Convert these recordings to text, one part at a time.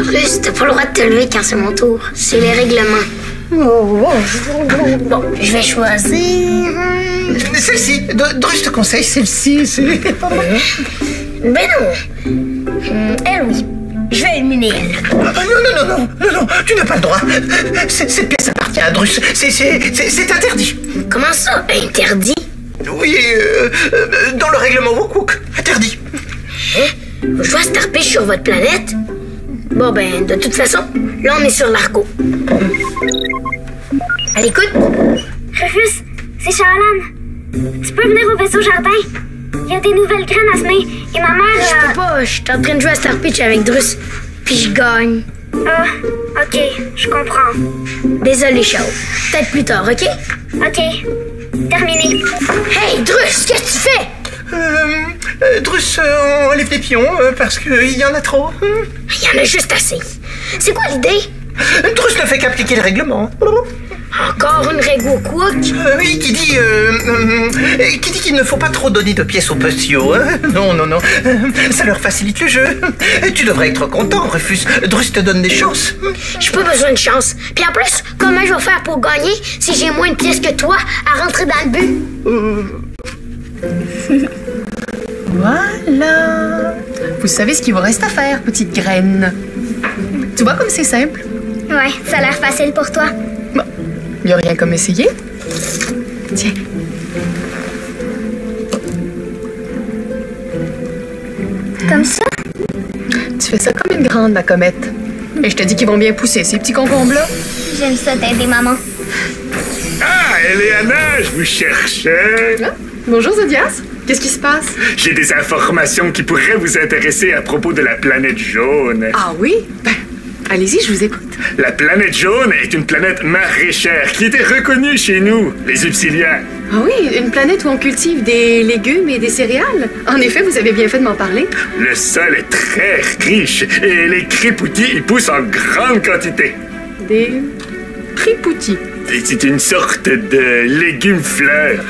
Drus, t'as pas le droit de te lever quand c'est mon tour. C'est les règlements. Bon, je vais choisir... Celle-ci. Drus te conseille celle-ci. Ben non. Elle, oui. Je vais éliminer elle. Non, tu n'as pas le droit. Cette pièce appartient à Drus. C'est interdit. Comment ça, interdit? Oui, dans le règlement Wookwook, interdit. Hein? Je dois starpiche sur votre planète? Bon, ben, de toute façon, là, on est sur l'Argo. Allez, écoute. Rufus, c'est Charlane. Tu peux venir au vaisseau jardin? Il y a des nouvelles graines à semer et ma mère... Je peux pas, je suis en train de jouer à Star Pitch avec Drus, puis je gagne. Ah, ok, je comprends. Désolé, Chao. Peut-être plus tard, ok? Ok, terminé. Hey, Drus, qu'est-ce que tu fais? Drus enlève les pions parce qu'il y en a trop. Il y en a juste assez. C'est quoi l'idée? Drus ne fait qu'appliquer le règlement. Encore une règle au Wookwook? Oui, qui dit qu'il ne faut pas trop donner de pièces aux petits. Hein? Non. Ça leur facilite le jeu. Tu devrais être content, Rufus. Drus te donne des chances. J'ai pas besoin de chance. Puis en plus, comment je vais faire pour gagner si j'ai moins de pièces que toi à rentrer dans le but? Voilà. Vous savez ce qu'il vous reste à faire, petite graine. Tu vois comme c'est simple? Ouais, ça a l'air facile pour toi. Bon, il n'y a rien comme essayer. Tiens. Comme ça? Tu fais ça comme une grande, ma comète. Et je te dis qu'ils vont bien pousser, ces petits concombres-là. J'aime ça t'aider, maman. Ah, Eleana, je vous cherchais. Ah, bonjour, Zodias. Qu'est-ce qui se passe? J'ai des informations qui pourraient vous intéresser à propos de la planète jaune. Ah oui? Ben, allez-y, je vous écoute. La planète jaune est une planète maraîchère qui était reconnue chez nous, les Upsiliens. Ah oui, une planète où on cultive des légumes et des céréales. En effet, vous avez bien fait de m'en parler. Le sol est très riche et les crépoutis y poussent en grande quantité. Des tripoutis. Et c'est une sorte de légumes-fleurs.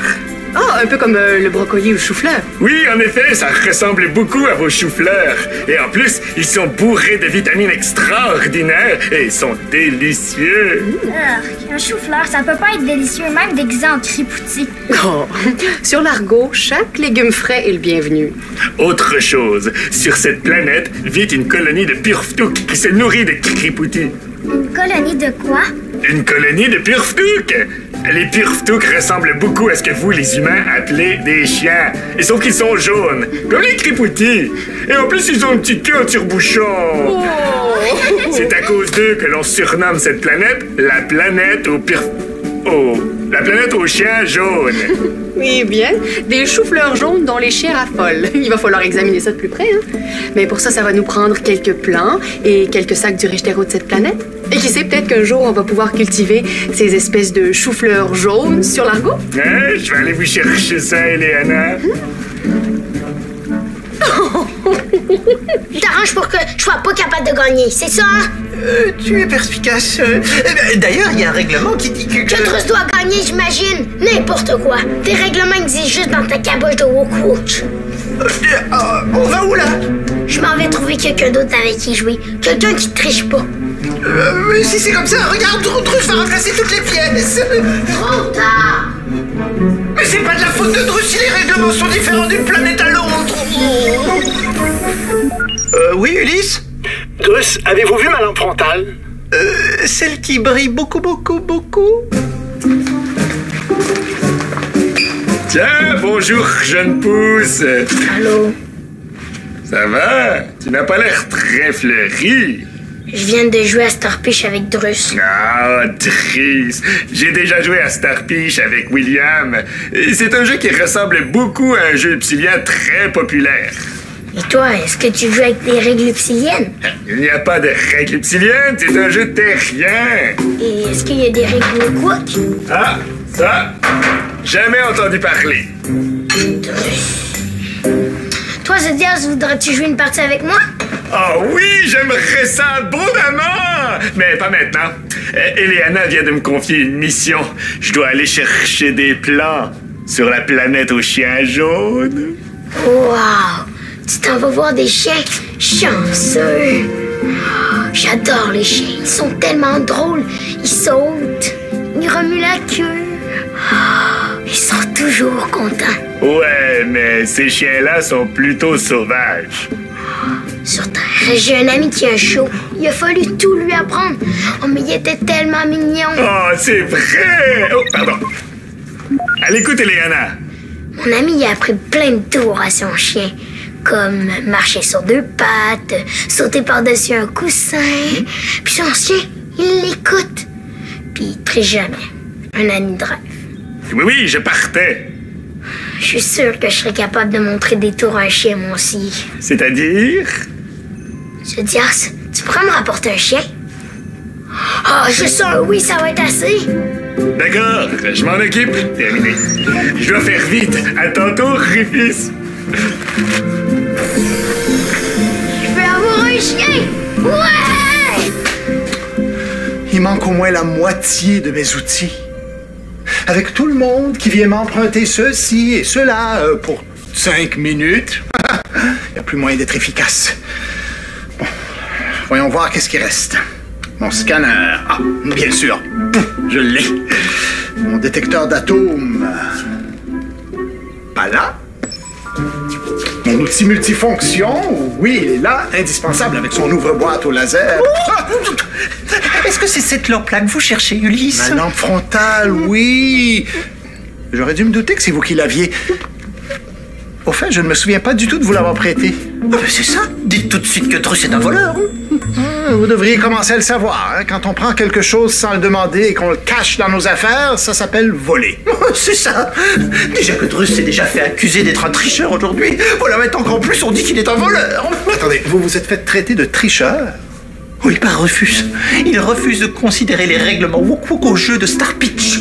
Ah, un peu comme le brocoli ou le chou-fleur. Oui, en effet, ça ressemble beaucoup à vos choux-fleurs. Et en plus, ils sont bourrés de vitamines extraordinaires et ils sont délicieux. Un chou-fleur, ça peut pas être délicieux, même déguisé en cripoutis. Oh. Sur l'Argo, chaque légume frais est le bienvenu. Autre chose, sur cette planète vit une colonie de Purftouk qui se nourrit de cripoutis. Une colonie de quoi? Une colonie de Purftouk! Les Purftouk ressemblent beaucoup à ce que vous, les humains, appelez des chiens. Et sauf qu'ils sont jaunes, comme les cripoutis. Et en plus, ils ont un petit queue en tire-bouchon. Oh. C'est à cause d'eux que l'on surnomme cette planète la planète aux la planète aux chiens jaunes. Oui, bien. Des choux-fleurs jaunes dont les chiens raffolent. Il va falloir examiner ça de plus près, hein? Mais pour ça, ça va nous prendre quelques plants et quelques sacs du riche terreau de cette planète. Et qui sait, peut-être qu'un jour, on va pouvoir cultiver ces espèces de choux-fleurs jaunes sur l'Argo. Hein? Je vais aller vous chercher ça, Eleana. T'arranges pour que je sois pas capable de gagner, c'est ça, hein? Tu es perspicace. D'ailleurs, il y a un règlement qui dit que... Que Drus doit gagner, j'imagine. N'importe quoi. Tes règlements existent juste dans ta caboche de Wookwook. On va où, là? Je m'en vais trouver quelqu'un d'autre avec qui jouer. Quelqu'un qui triche pas. Si c'est comme ça, regarde, Drus va remplacer toutes les pièces. Trop tard. Mais c'est pas de la faute de Drus si les règlements sont différents d'une planète à l'autre. Oui, Ulysse? Drus, avez-vous vu ma lampe frontale? Celle qui brille beaucoup. Tiens, bonjour, jeune pousse. Allô? Ça va? Tu n'as pas l'air très fleuri. Je viens de jouer à Starpiche avec Drus. Ah, triste. J'ai déjà joué à Starpiche avec William. C'est un jeu qui ressemble beaucoup à un jeu upsilien très populaire. Et toi, est-ce que tu joues avec des règles upsiliennes? Il n'y a pas de règles upsiliennes, c'est un jeu terrien. Et est-ce qu'il y a des règles Wookwook? Ah, ça, jamais entendu parler. Drus. Toi, Zodias, voudrais-tu jouer une partie avec moi? Ah oui, j'aimerais ça abondamment! Mais pas maintenant. Eleana vient de me confier une mission. Je dois aller chercher des plants sur la planète aux chiens jaunes. Wow! Tu t'en vas voir des chiens chanceux. J'adore les chiens. Ils sont tellement drôles. Ils sautent. Ils remuent la queue. Oh, ils sont toujours contents. Ouais, mais ces chiens-là sont plutôt sauvages. Sur Terre, j'ai un ami qui a chaud. Il a fallu tout lui apprendre. Oh, mais il était tellement mignon. Oh, c'est vrai! Oh, pardon. Allez, écoute, Eliana. Mon ami il a appris plein de tours à son chien. Comme marcher sur deux pattes, sauter par-dessus un coussin. Puis son chien, il l'écoute. Puis il triche jamais. Un ami de rêve. Oui, je partais. Je suis sûre que je serais capable de montrer des tours à un chien, moi aussi. C'est-à-dire? Zodias, tu pourrais me rapporter un chien? Ah, je suis sûre, oui, ça va être assez. D'accord, je m'en occupe. Terminé. Je dois faire vite. À tantôt, Rufus. Je veux avoir un chien! Ouais! Il manque au moins la moitié de mes outils. Avec tout le monde qui vient m'emprunter ceci et cela pour 5 minutes, il n'y a plus moyen d'être efficace. Bon, voyons voir qu'est-ce qui reste. Mon scanner. Ah, bien sûr. Je l'ai. Mon détecteur d'atomes. Pas là. Mon outil multifonction, oui, il est là, indispensable avec son ouvre-boîte au laser. Ah! Est-ce que c'est cette lampe-là que vous cherchez, Ulysse? Ma lampe frontale, oui. J'aurais dû me douter que c'est vous qui l'aviez. Au fait, je ne me souviens pas du tout de vous l'avoir prêté. Ah, c'est ça. Dites tout de suite que Drus est un voleur. Vous devriez commencer à le savoir. Hein? Quand on prend quelque chose sans le demander et qu'on le cache dans nos affaires, ça s'appelle voler. C'est ça. Déjà que Drus s'est déjà fait accuser d'être un tricheur aujourd'hui. Voilà, maintenant qu'en plus on dit qu'il est un voleur. Attendez, vous vous êtes fait traiter de tricheur? Oui, par Rufus. Il refuse de considérer les règlements Wook Wook au jeu de Star Pitch.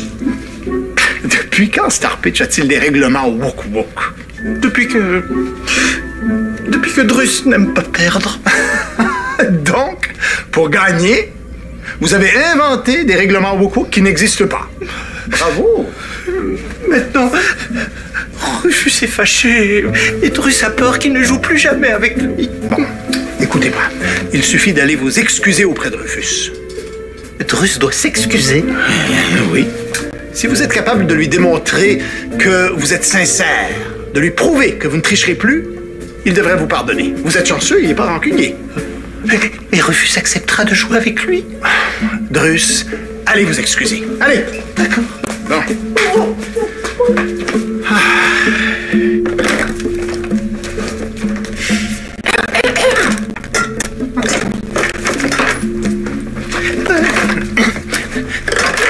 Depuis quand Star Pitch a-t-il des règlements Wook Wook? Depuis que Drus n'aime pas perdre. Donc, pour gagner, vous avez inventé des règlements Wook Wook qui n'existent pas. Bravo! Maintenant, Rufus est fâché et Drus a peur qu'il ne joue plus jamais avec lui. Bon, écoutez-moi. Il suffit d'aller vous excuser auprès de Rufus. Drus doit s'excuser? Oui. Si vous êtes capable de lui démontrer que vous êtes sincère, de lui prouver que vous ne tricherez plus, il devrait vous pardonner. Vous êtes chanceux, il n'est pas rancunier. Et Rufus acceptera de jouer avec lui? Drus, allez vous excuser. Allez. D'accord. Bon.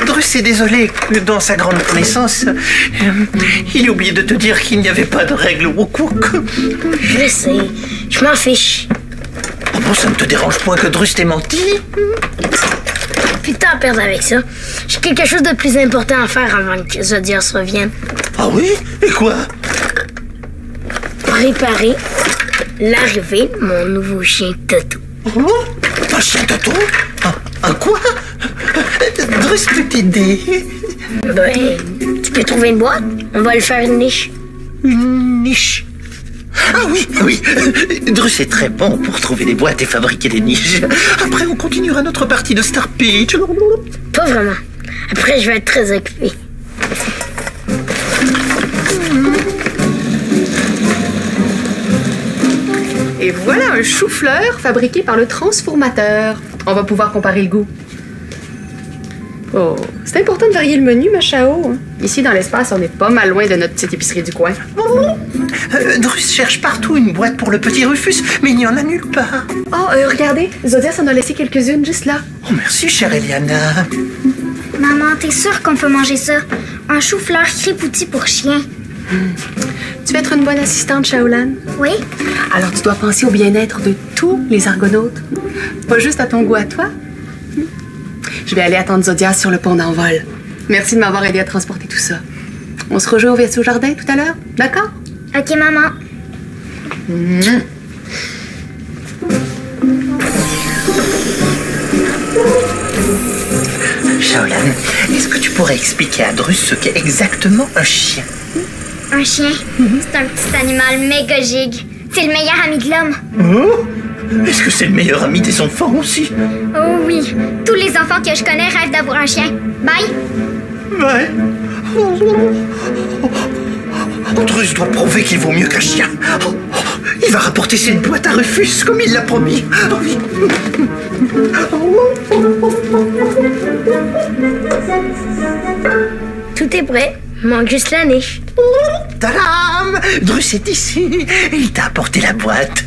Drus est désolé que dans sa grande connaissance, il a oublié de te dire qu'il n'y avait pas de règle Wook Wook. Je sais, je m'en fiche. Oh bon, ça ne te dérange point que Drus t'ait menti? Putain, à perdre avec ça. J'ai quelque chose de plus important à faire avant que Zodias revienne. Ah oui? Et quoi? Préparer l'arrivée de mon nouveau chien Toto. Oh, un chien Toto? Un quoi? Drus peut t'aider. Ben, tu peux trouver une boîte. On va le faire une niche. Une niche? Ah oui, oui. Drus est très bon pour trouver des boîtes et fabriquer des niches. Après, on continuera notre partie de Star Pitch. Pas vraiment. Après, je vais être très occupé. Et voilà un chou-fleur fabriqué par le transformateur. On va pouvoir comparer le goût. Oh, c'est important de varier le menu, ma Chao. Ici, dans l'espace, on est pas mal loin de notre petite épicerie du coin. Drus cherche partout une boîte pour le petit Rufus, mais il n'y en a nulle part. Oh, regardez, Zodias en a laissé quelques-unes juste là. Oh, merci, chère Eliana. Maman, t'es sûre qu'on peut manger ça? Un chou-fleur crépoutis pour chien. Tu vas être une bonne assistante, Shaolan? Oui? Alors, tu dois penser au bien-être de tous les argonautes. Pas juste à ton goût à toi. Je vais aller attendre Zodias sur le pont d'envol. Merci de m'avoir aidé à transporter tout ça. On se rejoint au vaisseau jardin tout à l'heure, d'accord? Ok, maman. Shaolan, est-ce que tu pourrais expliquer à Drus ce qu'est exactement un chien? Un chien, c'est un petit animal méga gigue. C'est le meilleur ami de l'homme. Oh? Est-ce que c'est le meilleur ami des enfants aussi? Oh oui, tous les enfants que je connais rêvent d'avoir un chien. Bye! Ouais. Drus doit prouver qu'il vaut mieux qu'un chien. Il va rapporter cette boîte à Rufus comme il l'a promis. Tout est prêt. Manque juste la niche. Tadam! Drus est ici. Il t'a apporté la boîte.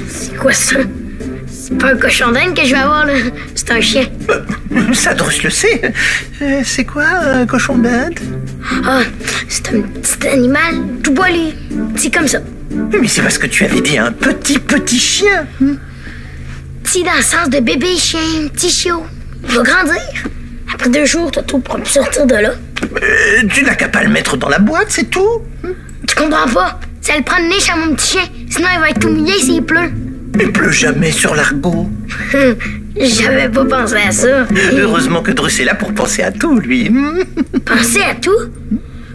C'est quoi ça? C'est pas un cochon d'Inde que je vais avoir, là. C'est un chien. Ça, Drus le sait. C'est quoi un cochon d'Inde? Ah, c'est un petit animal tout poilu. C'est comme ça. Mais c'est parce que tu avais dit un petit chien. Petit dans le sens de bébé chien, petit chiot. Il va grandir. Après 2 jours, Toto pourra plus sortir de là. Tu n'as qu'à pas le mettre dans la boîte, c'est tout. Tu comprends pas? Ça le prend de niche à mon petit chien. Sinon, il va être tout mouillé s'il pleut. Il pleut jamais sur l'argot. J'avais pas pensé à ça. Heureusement que Drus est là pour penser à tout, lui. Penser à tout?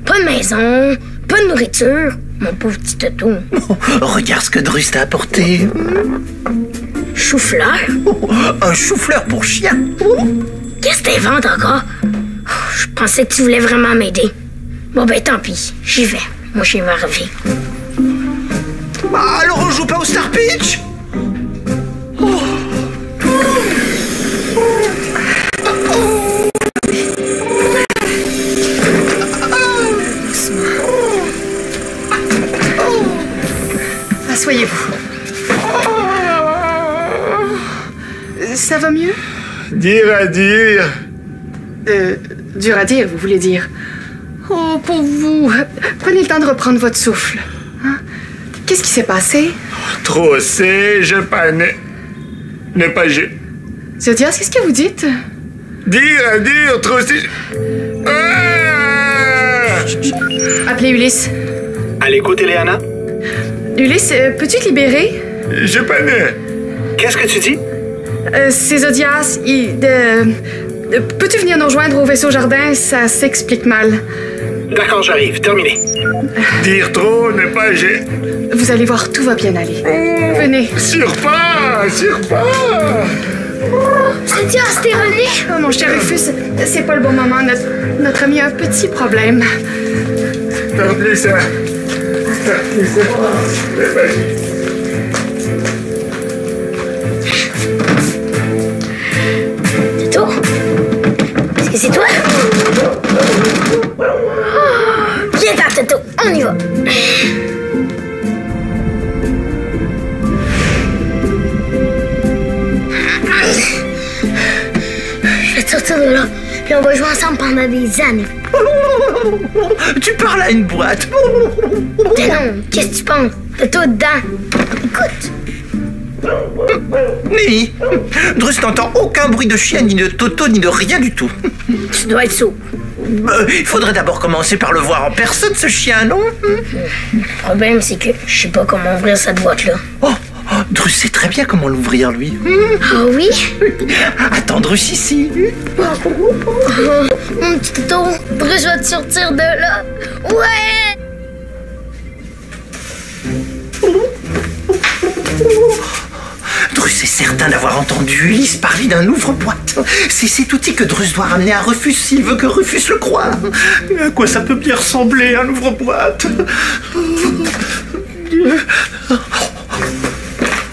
Pas de maison, pas de nourriture. Mon pauvre petit Toto. Regarde ce que Drus t'a apporté. Chou-fleur? Un chou-fleur pour chien. Qu'est-ce que t'inventes encore? Je pensais que tu voulais vraiment m'aider. Bon ben tant pis, j'y vais. Moi je vais m'arriver. Alors on joue pas au Star Pitch? Asseyez-vous. Ça va mieux? Dire à dire. Dur à dire, vous voulez dire. Oh, pour vous. Prenez le temps de reprendre votre souffle. Hein? Qu'est-ce qui s'est passé? Trop c'est, je pas ne pas j'ai. Zodias, qu'est-ce que vous dites? Dire à dire, trop c'est. Ah! Appelez Ulysse. À l'écoute, Eleana? Ulysse, peux-tu te libérer? Je pas né. Qu'est-ce que tu dis? C'est Zodias. Peux-tu venir nous rejoindre au vaisseau jardin? Ça s'explique mal. D'accord, j'arrive. Terminé. Dire trop, ne pas j'ai. Vous allez voir, tout va bien aller. Venez. Surpas! Zodias, t'es revenu? Oh, mon cher Rufus, c'est pas le bon moment. Notre ami a un petit problème. Oublie ça. Toto? Est-ce que c'est toi? Viens par Toto, on y va. Je vais te sortir de là, puis on va jouer ensemble pendant des années. Tu parles à une boîte. Mais non, qu'est-ce que tu penses? Toto dedans. Écoute. Ni. Drus n'entend aucun bruit de chien, ni de Toto, ni de rien du tout. Tu dois être sourd. Il faudrait d'abord commencer par le voir en personne, ce chien, non? Le problème, c'est que je sais pas comment ouvrir cette boîte-là. Oh, Drus sait très bien comment l'ouvrir, lui. Ah oui? Attends, Drus ici. Mon petit Toto, Bruce va te sortir de là. Ouais! Drus est certain d'avoir entendu Ulysse parler d'un ouvre-boîte. C'est cet outil que Drus doit ramener à Rufus s'il veut que Rufus le croie. À quoi ça peut bien ressembler, un ouvre-boîte?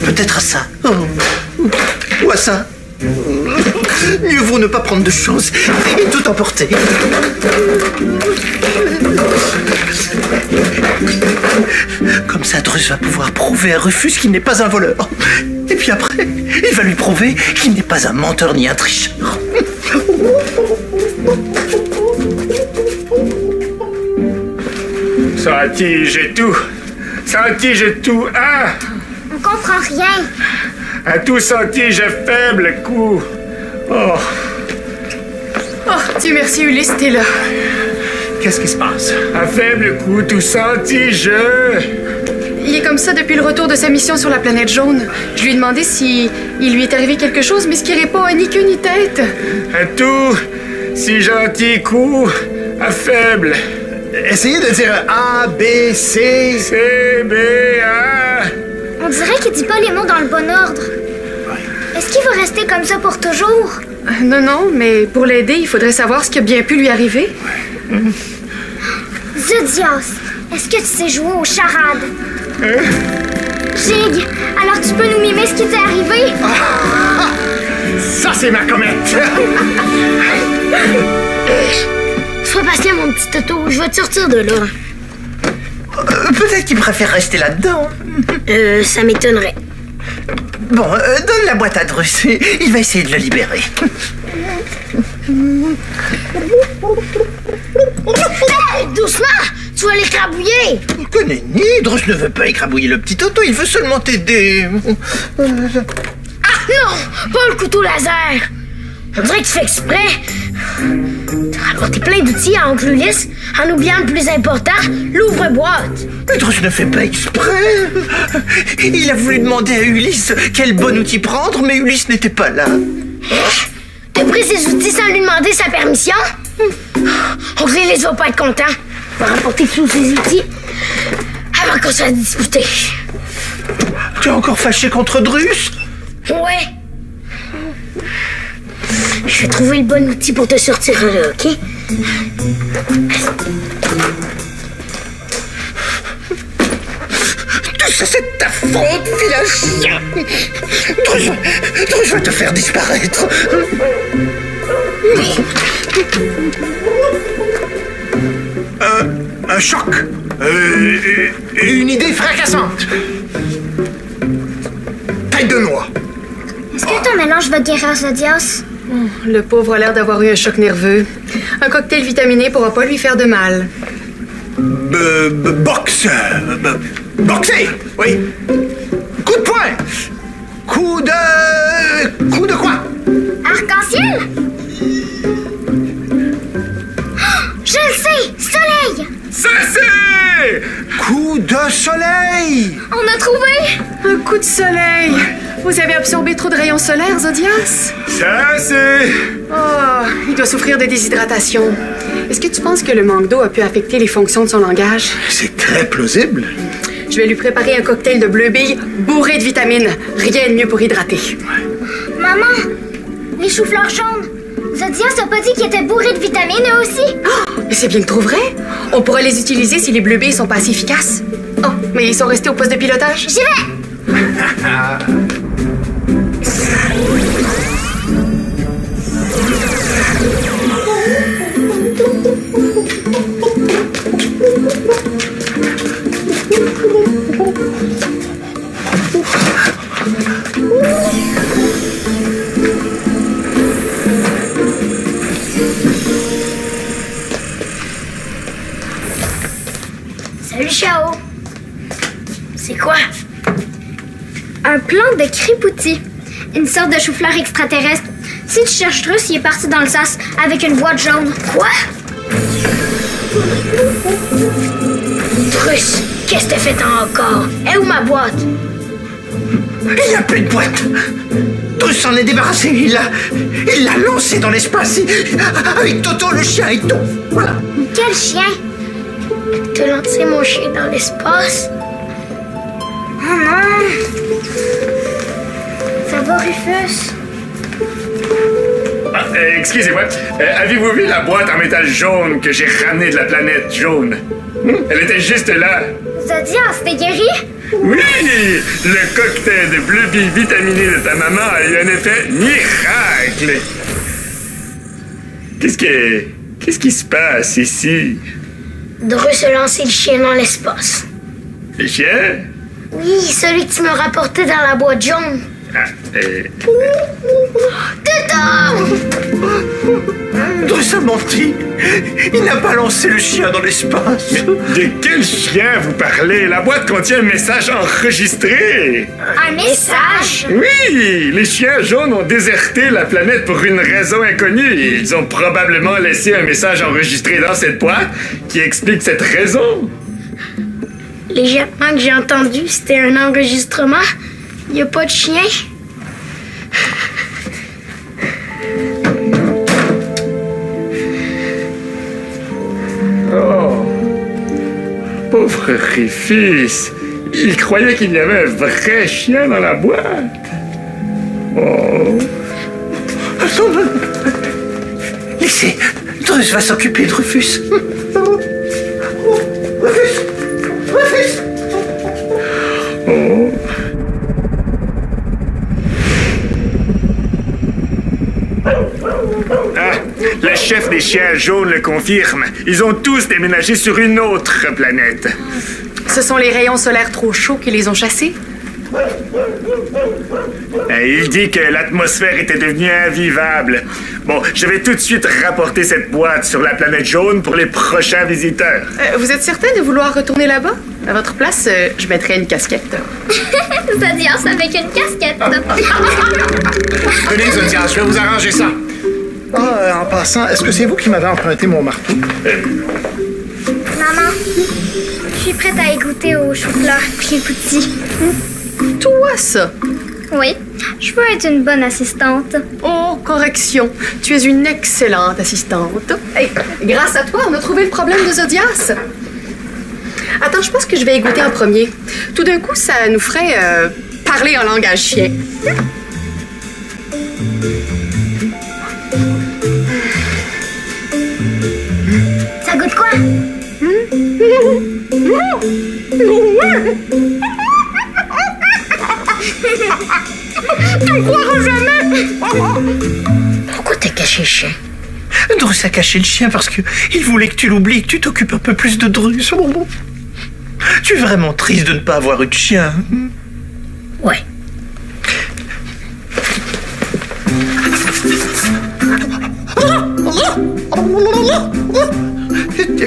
Peut-être à ça. Ou à ça. Mieux vaut ne pas prendre de choses et tout emporter. Comme ça, Drus va pouvoir prouver à Rufus qu'il n'est pas un voleur. Et puis après, il va lui prouver qu'il n'est pas un menteur ni un tricheur. Ça tige tout. Ah! On comprend rien. À tout sentige faible coup. Oh. Oh, Dieu merci, Ulysse, t'es là. Qu'est-ce qui se passe? À faible coup, tout sentige. Il est comme ça depuis le retour de sa mission sur la planète jaune. Je lui ai demandé si il lui est arrivé quelque chose, mais ce qui répond a ni queue ni tête. À tout, si gentil coup, à faible. Essayez de dire A, B, C. C, B, A. On dirait qu'il dit pas les mots dans le bon ordre. Est-ce qu'il va rester comme ça pour toujours? Non, mais pour l'aider, il faudrait savoir ce qui a bien pu lui arriver. Zodios, est-ce que tu sais jouer aux charades? Jig, alors tu peux nous mimer ce qui t'est arrivé? Ça, c'est ma comète! Sois patient, mon petit Toto. Je vais te sortir de là. Peut-être qu'il préfère rester là-dedans. Ça m'étonnerait. Bon, donne la boîte à Drus. Il va essayer de le libérer. Hey, doucement! Tu vas l'écrabouiller! Que nenni, Drus ne veut pas écrabouiller le petit Toto, il veut seulement t'aider. Ah non! Pas le couteau laser! On dirait que tu fais exprès. T'as rapporté plein d'outils à Oncle Ulysse en oubliant le plus important, l'ouvre-boîte. Mais Drus ne fait pas exprès. Il a voulu demander à Ulysse quel bon outil prendre, mais Ulysse n'était pas là. T'as pris ses outils sans lui demander sa permission? Oncle Ulysse va pas être content. Il va rapporter tous ses outils avant qu'on soit disputé. Tu es encore fâché contre Drus? Ouais. Je vais trouver le bon outil pour te sortir là, ok? Tout ça, c'est ta faute, vilain chien. Drus va te faire disparaître. Un choc. Une idée fracassante. Tête de noix. Est-ce que ton mélange va guérir Zodios? Le pauvre a l'air d'avoir eu un choc nerveux. Un cocktail vitaminé pourra pas lui faire de mal. Boxe. Boxer. Oui. Coup de poing. Coup de quoi? Arc-en-ciel? Je le sais! Soleil! Ça c'est! Coup de soleil. On a trouvé! Un coup de soleil! Vous avez absorbé trop de rayons solaires, Zodios? Ça c'est! Oh, il doit souffrir de déshydratation. Est-ce que tu penses que le manque d'eau a pu affecter les fonctions de son langage? C'est très plausible. Je vais lui préparer un cocktail de bleu-bille bourré de vitamines. Rien de mieux pour hydrater. Maman! Les choux-fleurs jaunes! Zodios a pas dit qu'ils étaient bourrés de vitamines, eux aussi? Oh, mais c'est bien trop vrai! On pourrait les utiliser si les bleu-billes sont pas assez efficaces. Oh, mais ils sont restés au poste de pilotage? J'y vais! Salut, Chao. C'est quoi? Un plan de cripoutis. Une sorte de chou-fleur extraterrestre. Si tu cherches Drus, il est parti dans le sas avec une boîte jaune. Quoi? Drus, qu'est-ce que t'as fait encore? Et où ma boîte? Il n'y a plus de boîte. Drus s'en est débarrassé. Il l'a lancé dans l'espace. Avec Toto, le chien et tout. Voilà. Quel chien? T'as lancé mon chien dans l'espace? Oh non! Ça va, Rufus? Ah, excusez-moi. Avez-vous vu la boîte en métal jaune que j'ai ramenée de la planète jaune? Elle était juste là. Zodios, t'es guéri? Oui! Le cocktail de bleu-bille vitaminé de ta maman a eu un effet miracle! Qu'est-ce qui se passe ici? Drus a lancé le chien dans l'espace. Le chien? Oui, celui que tu m'as rapporté dans la boîte jaune. Ah, Toto! Drus a menti. Il n'a pas lancé le chien dans l'espace. de quel chien vous parlez? La boîte contient un message enregistré! Un message? Oui! Les chiens jaunes ont déserté la planète pour une raison inconnue. Ils ont probablement laissé un message enregistré dans cette boîte qui explique cette raison. Les jappements que j'ai entendus, c'était un enregistrement. Il n'y a pas de chien. Oh! Pauvre Rufus! Il croyait qu'il y avait un vrai chien dans la boîte. Oh. Laissez, Drus va s'occuper de Rufus. Rufus. Oh. Ah, le chef des chiens jaunes le confirme. Ils ont tous déménagé sur une autre planète. Ce sont les rayons solaires trop chauds qui les ont chassés? Il dit que l'atmosphère était devenue invivable. Bon, je vais tout de suite rapporter cette boîte sur la planète jaune pour les prochains visiteurs. Vous êtes certain de vouloir retourner là-bas? À votre place, je mettrais une casquette. Zodias avec une casquette. Venez, Zodias, je vais vous arranger ça. En passant, est-ce que c'est vous qui m'avez emprunté mon marteau? Maman, je suis prête à écouter aux choux-fleurs Crépoutis. Toi, ça? Oui, je veux être une bonne assistante. Oh, correction. Tu es une excellente assistante. Hey, grâce à toi, on a trouvé le problème de Zodias. Attends, je pense que je vais écouter en premier. Tout d'un coup, ça nous ferait parler en langage chien. Ça goûte quoi? Tu me croiras jamais! Pourquoi t'as caché le chien? Drus a caché le chien parce que il voulait que tu l'oublies, que tu t'occupes un peu plus de Drus. Tu es vraiment triste de ne pas avoir eu de chien. Ouais.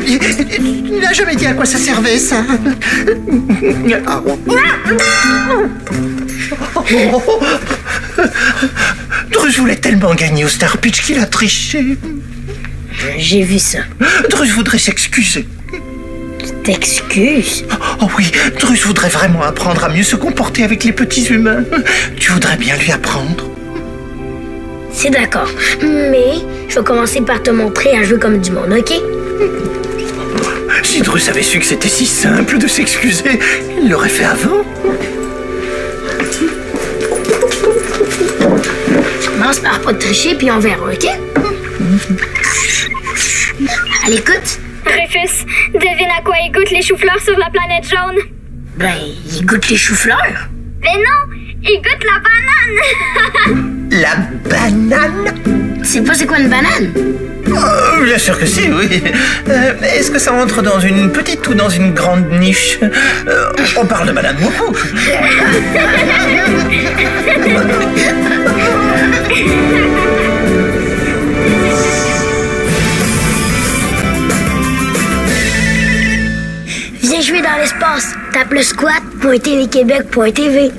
Il n'a jamais dit à quoi ça servait, ça. Drus voulait tellement gagner au Star Pitch qu'il a triché. J'ai vu ça. Drus voudrait s'excuser. Tu t'excuses? Oh oui, Drus voudrait vraiment apprendre à mieux se comporter avec les petits humains. Tu voudrais bien lui apprendre. C'est d'accord. Mais je vais commencer par te montrer à jouer comme du monde, ok? Si Drus avait su que c'était si simple de s'excuser, il l'aurait fait avant. Commence par pas tricher, puis on verra, ok? Allez, écoute. Rufus, devine à quoi ils goûtent les choux-fleurs sur la planète jaune? Ben, il goûte les choux-fleurs. Mais non, ils goûtent la banane! La banane? Tu sais pas c'est quoi une banane? Oh, bien sûr que si, oui. Est-ce que ça entre dans une petite ou dans une grande niche? On parle de banane moukou. Viens jouer dans l'espace. Tape le squat.tvquebec.tv.